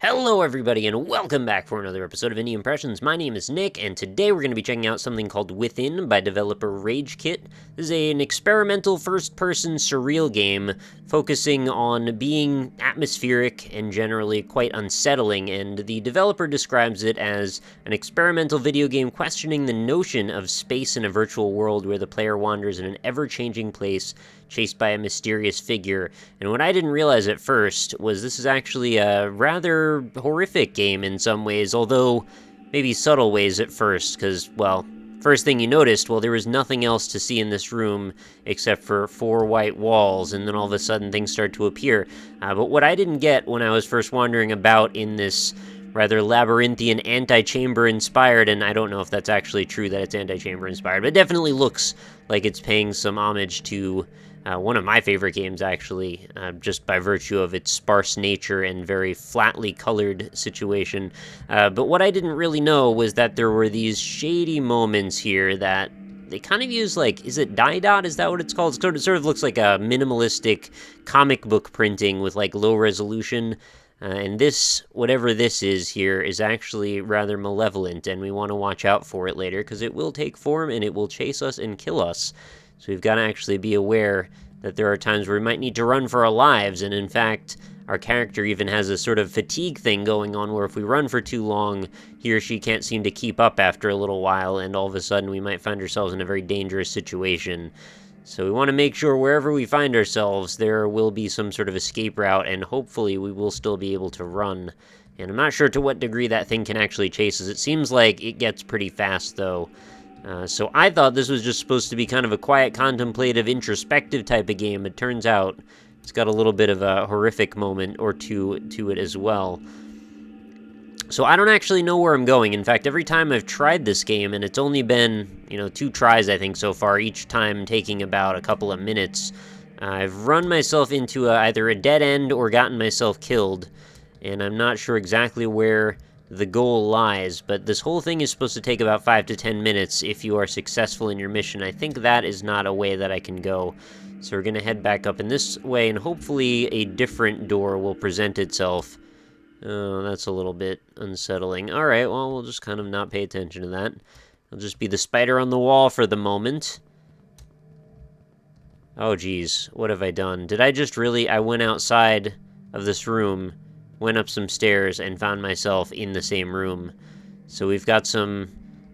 Hello everybody and welcome back for another episode of Indie Impressions. My name is Nick and today we're going to be checking out something called Within by developer RageKit. This is an experimental first-person surreal game focusing on being atmospheric and generally quite unsettling, and the developer describes it as an experimental video game questioning the notion of space in a virtual world where the player wanders in an ever-changing place chased by a mysterious figure. And what I didn't realize at first was this is actually a rather horrific game in some ways, although maybe subtle ways at first, because, well, first thing you noticed, well, there was nothing else to see in this room except for 4 white walls, and then all of a sudden things start to appear. But what I didn't get when I was first wandering about in this rather labyrinthian anti-chamber inspired, and I don't know if that's actually true that it's anti-chamber inspired, but it definitely looks like it's paying some homage to one of my favorite games, actually, just by virtue of its sparse nature and very flatly colored situation. But what I didn't really know was that there were these shady moments here that they kind of use, like, is it dye dot? Is that what it's called? It sort of looks like a minimalistic comic book printing with, like, low resolution. And this, whatever this is here, is actually rather malevolent, and we want to watch out for it later, because it will take form and it will chase us and kill us. So we've got to actually be aware that there are times where we might need to run for our lives, and in fact, our character even has a sort of fatigue thing going on where if we run for too long, he or she can't seem to keep up after a little while, and all of a sudden we might find ourselves in a very dangerous situation. So we want to make sure wherever we find ourselves, there will be some sort of escape route, and hopefully we will still be able to run. And I'm not sure to what degree that thing can actually chase us. It seems like it gets pretty fast, though. So I thought this was just supposed to be kind of a quiet, contemplative, introspective type of game. It turns out it's got a little bit of a horrific moment or two to it as well. So I don't actually know where I'm going. In fact, every time I've tried this game, and it's only been, 2 tries, I think, so far, each time taking about a couple of minutes, I've run myself into either a dead end or gotten myself killed, and I'm not sure exactly where the goal lies, but this whole thing is supposed to take about 5 to 10 minutes if you are successful in your mission. I think that is not a way that I can go, so we're going to head back up in this way, and hopefully a different door will present itself. Oh, that's a little bit unsettling. Alright, well, we'll just kind of not pay attention to that. It'll just be the spider on the wall for the moment. Oh, geez, what have I done? Did I just really... I went outside of this room, went up some stairs, and found myself in the same room. So we've got some,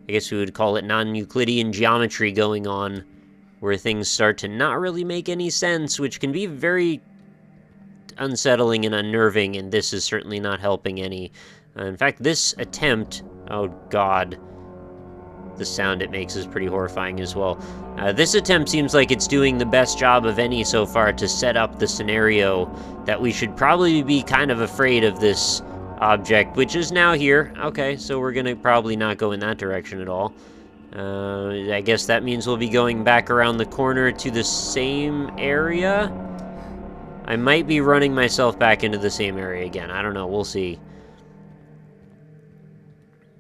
I guess we would call it non-Euclidean geometry going on, where things start to not really make any sense, which can be very unsettling and unnerving, and this is certainly not helping any. In fact, this attempt, oh god, the sound it makes is pretty horrifying as well. This attempt seems like it's doing the best job of any so far to set up the scenario that we should probably be kind of afraid of this object, which is now here. Okay, so we're gonna probably not go in that direction at all. I guess that means we'll be going back around the corner to the same area. I might be running myself back into the same area again. I don't know, we'll see.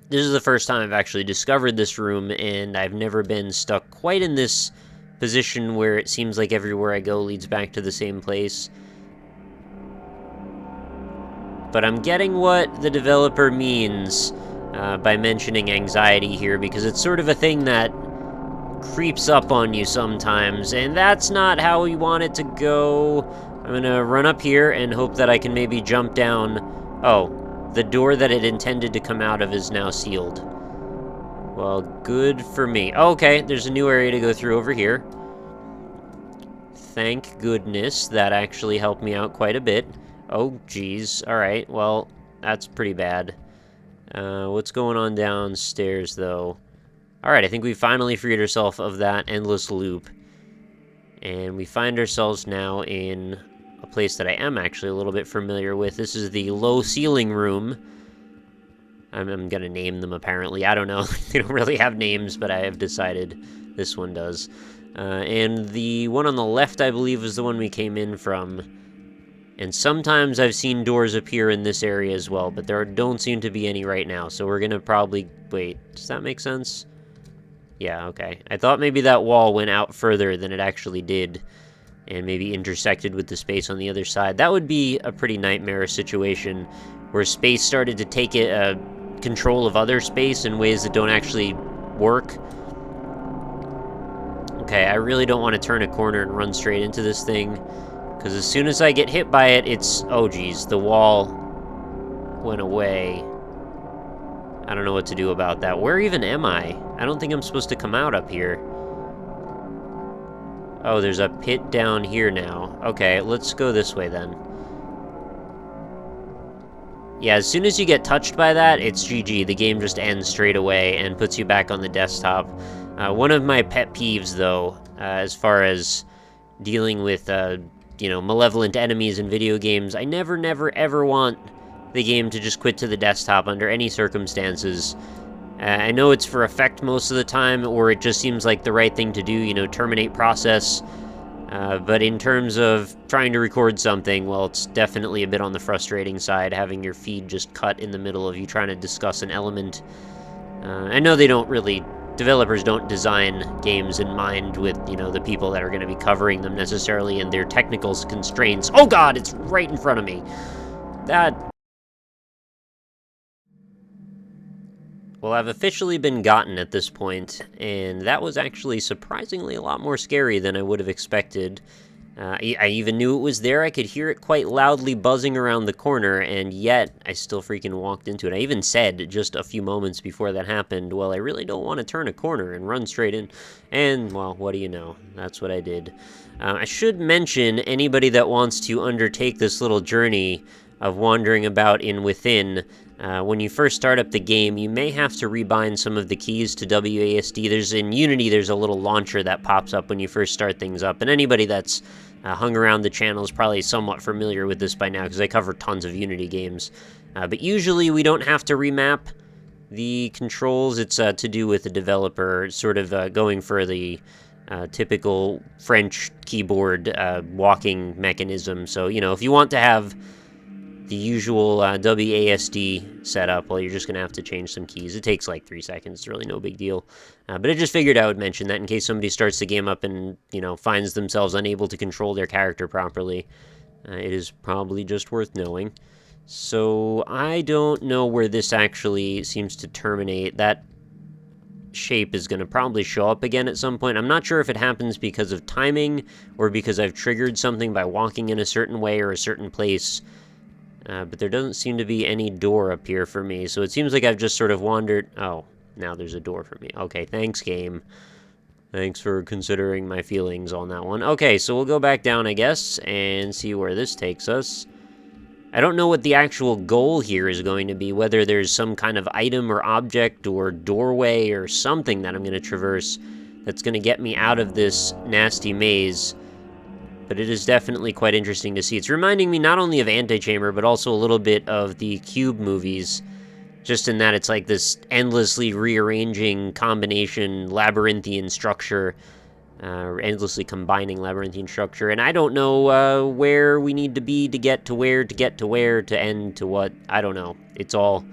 This is the first time I've actually discovered this room, and I've never been stuck quite in this position where it seems like everywhere I go leads back to the same place. But I'm getting what the developer means by mentioning anxiety here, because it's sort of a thing that creeps up on you sometimes, and that's not how we want it to go. I'm gonna run up here and hope that I can maybe jump down. Oh. The door that it intended to come out of is now sealed. Well, good for me. Oh, okay, there's a new area to go through over here. Thank goodness, that actually helped me out quite a bit. Oh, geez. Alright, well, that's pretty bad. What's going on downstairs, though? Alright, I think we finally freed ourselves of that endless loop. And we find ourselves now in a place that I am actually a little bit familiar with. This is the low ceiling room. I'm gonna name them, apparently. I don't know. They don't really have names, but I have decided this one does. And the one on the left, I believe, is the one we came in from. And sometimes I've seen doors appear in this area as well, but there don't seem to be any right now. So we're gonna probably... Wait, does that make sense? Yeah, okay. I thought maybe that wall went out further than it actually did, and maybe intersected with the space on the other side. That would be a pretty nightmarish situation where space started to take control of other space in ways that don't actually work. Okay, I really don't want to turn a corner and run straight into this thing, because as soon as I get hit by it, it's... Oh, geez, the wall went away. I don't know what to do about that. Where even am I? I don't think I'm supposed to come out up here. Oh, there's a pit down here now. Okay, let's go this way then. Yeah, as soon as you get touched by that, it's GG. The game just ends straight away and puts you back on the desktop. One of my pet peeves, though, as far as dealing with, malevolent enemies in video games, I never, ever want the game to just quit to the desktop under any circumstances. I know it's for effect most of the time, or it just seems like the right thing to do, terminate process. But in terms of trying to record something, well, it's definitely a bit on the frustrating side, having your feed just cut in the middle of you trying to discuss an element. I know developers don't design games in mind with, the people that are going to be covering them necessarily and their technical constraints. Oh god, it's right in front of me! Well, I've officially been gotten at this point, and that was actually surprisingly a lot more scary than I would have expected. I even knew it was there. I could hear it quite loudly buzzing around the corner, and yet I still freaking walked into it. I even said just a few moments before that happened, well, I really don't want to turn a corner and run straight in. And, well, what do you know? That's what I did. I should mention anybody that wants to undertake this little journey of wandering about in Within. When you first start up the game, you may have to rebind some of the keys to WASD. In Unity, there's a little launcher that pops up when you first start things up, and anybody that's hung around the channel is probably somewhat familiar with this by now, because I cover tons of Unity games. But usually we don't have to remap the controls. It's to do with the developer sort of going for the typical French keyboard walking mechanism. So, if you want to have the usual WASD setup, well, you're just going to have to change some keys. It takes like 3 seconds. It's really no big deal. But I just figured I would mention that in case somebody starts the game up and, finds themselves unable to control their character properly. It is probably just worth knowing. So I don't know where this actually seems to terminate. That shape is going to probably show up again at some point. I'm not sure if it happens because of timing or because I've triggered something by walking in a certain way or a certain place. But there doesn't seem to be any door up here for me, so it seems like I've just sort of wandered... Oh, now there's a door for me. Okay, thanks, game. Thanks for considering my feelings on that one. Okay, so we'll go back down, I guess, and see where this takes us. I don't know what the actual goal here is going to be, whether there's some kind of item or object or doorway or something that I'm going to traverse that's going to get me out of this nasty maze. But it is definitely quite interesting to see. It's reminding me not only of Antichamber, but also a little bit of the Cube movies, just in that it's like this endlessly rearranging combination labyrinthian structure, endlessly combining labyrinthian structure, and I don't know where we need to be to get to where, to end to what. I don't know. It's all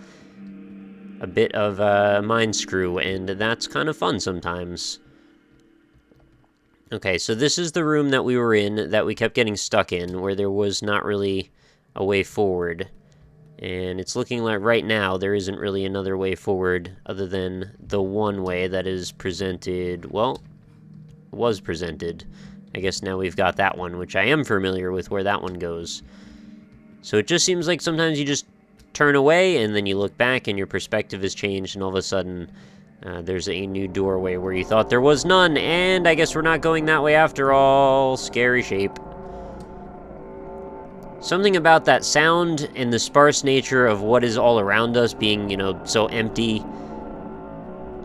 a bit of a mind screw, and that's kind of fun sometimes. Okay, so this is the room that we were in, that we kept getting stuck in, where there was not really a way forward. And it's looking like right now there isn't really another way forward other than the one way that is presented, well, was presented. I guess now we've got that one, which I am familiar with where that one goes. So it just seems like sometimes you just turn away and then you look back and your perspective has changed and all of a sudden... there's a new doorway where you thought there was none, and I guess we're not going that way after all. Scary shape. Something about that sound and the sparse nature of what is all around us being, so empty.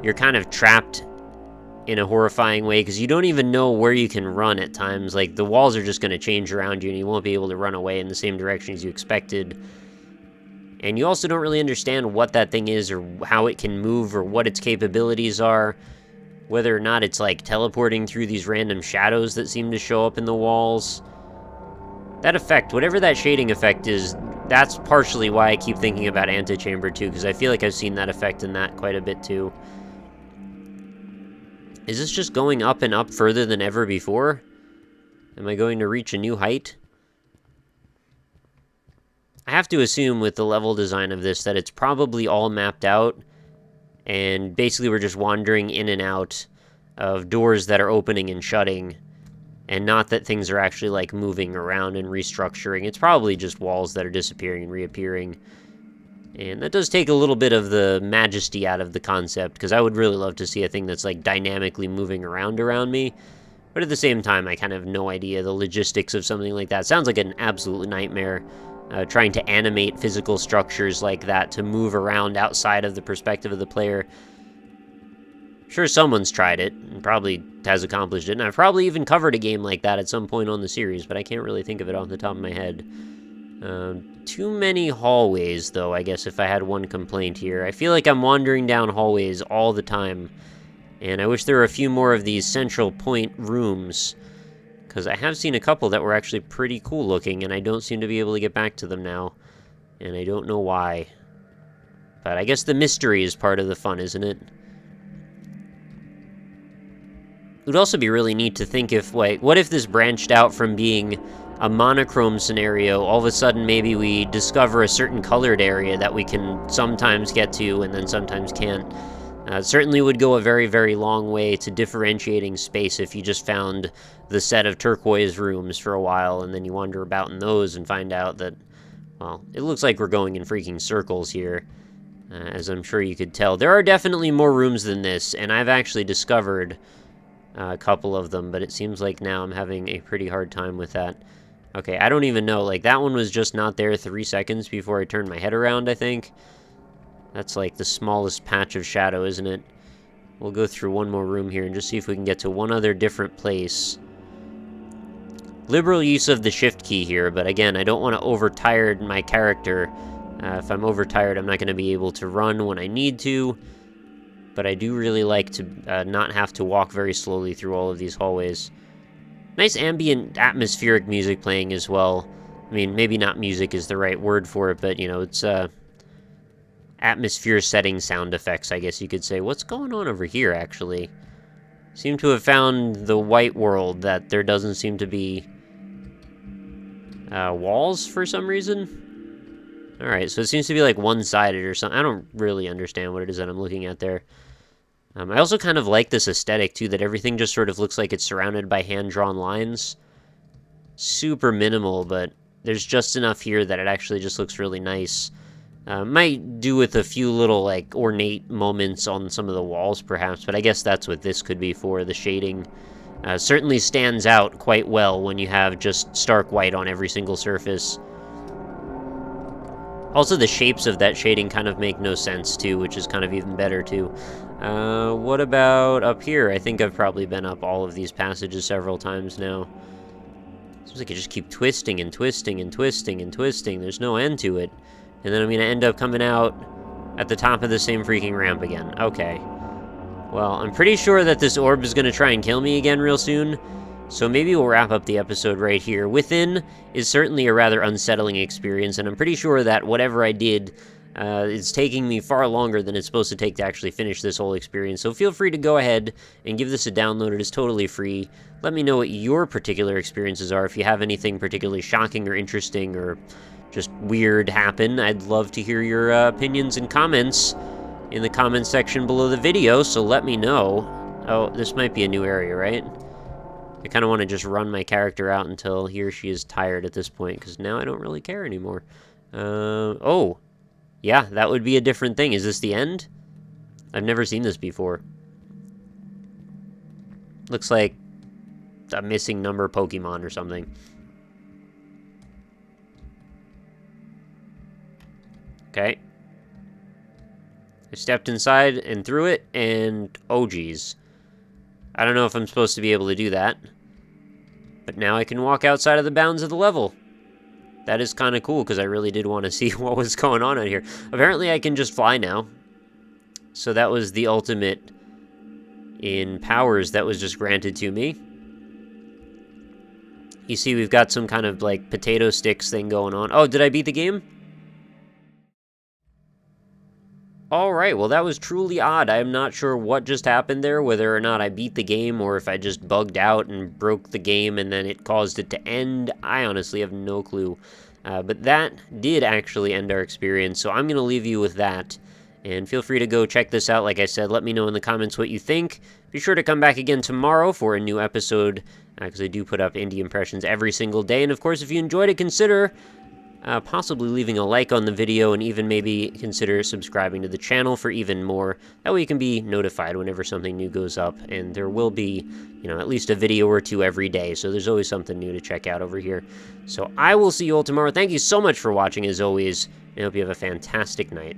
You're kind of trapped in a horrifying way, because you don't even know where you can run at times. Like, the walls are just going to change around you, and you won't be able to run away in the same direction as you expected. And you also don't really understand what that thing is or how it can move or what its capabilities are. Whether or not it's like teleporting through these random shadows that seem to show up in the walls. That effect, whatever that shading effect is, that's partially why I keep thinking about Antichamber too, because I feel like I've seen that effect in that quite a bit too. Is this just going up and up further than ever before? Am I going to reach a new height? I have to assume with the level design of this that it's probably all mapped out, and basically we're just wandering in and out of doors that are opening and shutting, and not that things are actually, like, moving around and restructuring. It's probably just walls that are disappearing and reappearing. And that does take a little bit of the majesty out of the concept, because I would really love to see a thing that's, like, dynamically moving around me. But at the same time, I kind of have no idea the logistics of something like that. Sounds like an absolute nightmare, trying to animate physical structures like that to move around outside of the perspective of the player. Sure, someone's tried it, and probably has accomplished it, and I've probably even covered a game like that at some point on the series, but I can't really think of it off the top of my head. Too many hallways, though, I guess, if I had one complaint here. I feel like I'm wandering down hallways all the time, and I wish there were a few more of these central point rooms, because I have seen a couple that were actually pretty cool looking, and I don't seem to be able to get back to them now, and I don't know why. But I guess the mystery is part of the fun, isn't it? It would also be really neat to think if, like, what if this branched out from being a monochrome scenario, all of a sudden maybe we discover a certain colored area that we can sometimes get to and then sometimes can't. It certainly would go a very, very long way to differentiating space if you just found the set of turquoise rooms for a while and then you wander about in those and find out that, well, it looks like we're going in freaking circles here, as I'm sure you could tell. There are definitely more rooms than this, and I've actually discovered a couple of them, but it seems like now I'm having a pretty hard time with that. Okay, I don't even know. Like, that one was just not there 3 seconds before I turned my head around, I think. That's like the smallest patch of shadow, isn't it? We'll go through one more room here and just see if we can get to one other different place. Liberal use of the shift key here, but again, I don't want to overtire my character. If I'm overtired, I'm not going to be able to run when I need to. But I do really like to not have to walk very slowly through all of these hallways. Nice ambient atmospheric music playing as well. I mean, maybe not music is the right word for it, but, you know, it's atmosphere setting sound effects, I guess you could say. What's going on over here, actually? Seem to have found the white world that there doesn't seem to be walls for some reason. Alright, so it seems to be like one-sided or something. I don't really understand what it is that I'm looking at there. I also kind of like this aesthetic, too, that everything just sort of looks like it's surrounded by hand-drawn lines. Super minimal, but there's just enough here that it actually just looks really nice. Might do with a few little, like, ornate moments on some of the walls, perhaps, but I guess that's what this could be for. The shading certainly stands out quite well when you have just stark white on every single surface. Also, the shapes of that shading kind of make no sense, too, which is kind of even better, too. What about up here? I think I've probably been up all of these passages several times now. Seems like I just keep twisting and twisting and twisting and twisting. There's no end to it. And then I'm going to end up coming out at the top of the same freaking ramp again. Okay. Well, I'm pretty sure that this orb is going to try and kill me again real soon. So maybe we'll wrap up the episode right here. Within is certainly a rather unsettling experience, and I'm pretty sure that whatever I did is taking me far longer than it's supposed to take to actually finish this whole experience. So feel free to go ahead and give this a download. It is totally free. Let me know what your particular experiences are. If you have anything particularly shocking or interesting or just weird happen, I'd love to hear your opinions and comments in the comments section below the video, so let me know. Oh, this might be a new area, right? I kind of want to just run my character out until he or she is tired at this point, because now I don't really care anymore. Oh. Yeah, that would be a different thing. Is this the end? I've never seen this before. Looks like a missing number Pokemon or something. Okay. I stepped inside and through it, and oh geez. I don't know if I'm supposed to be able to do that. But now I can walk outside of the bounds of the level. That is kind of cool, because I really did want to see what was going on out here. Apparently I can just fly now. So that was the ultimate in powers that was just granted to me. You see we've got some kind of like potato sticks thing going on. Oh, did I beat the game? Alright, well that was truly odd. I'm not sure what just happened there, whether or not I beat the game or if I just bugged out and broke the game and then it caused it to end. I honestly have no clue. But that did actually end our experience, so I'm going to leave you with that. And feel free to go check this out. Like I said, let me know in the comments what you think. Be sure to come back again tomorrow for a new episode, because I do put up indie impressions every single day. And of course, if you enjoyed it, consider possibly leaving a like on the video, and even maybe consider subscribing to the channel for even more. That way you can be notified whenever something new goes up, and there will be, at least a video or two every day, so there's always something new to check out over here. So I will see you all tomorrow. Thank you so much for watching, as always, and I hope you have a fantastic night.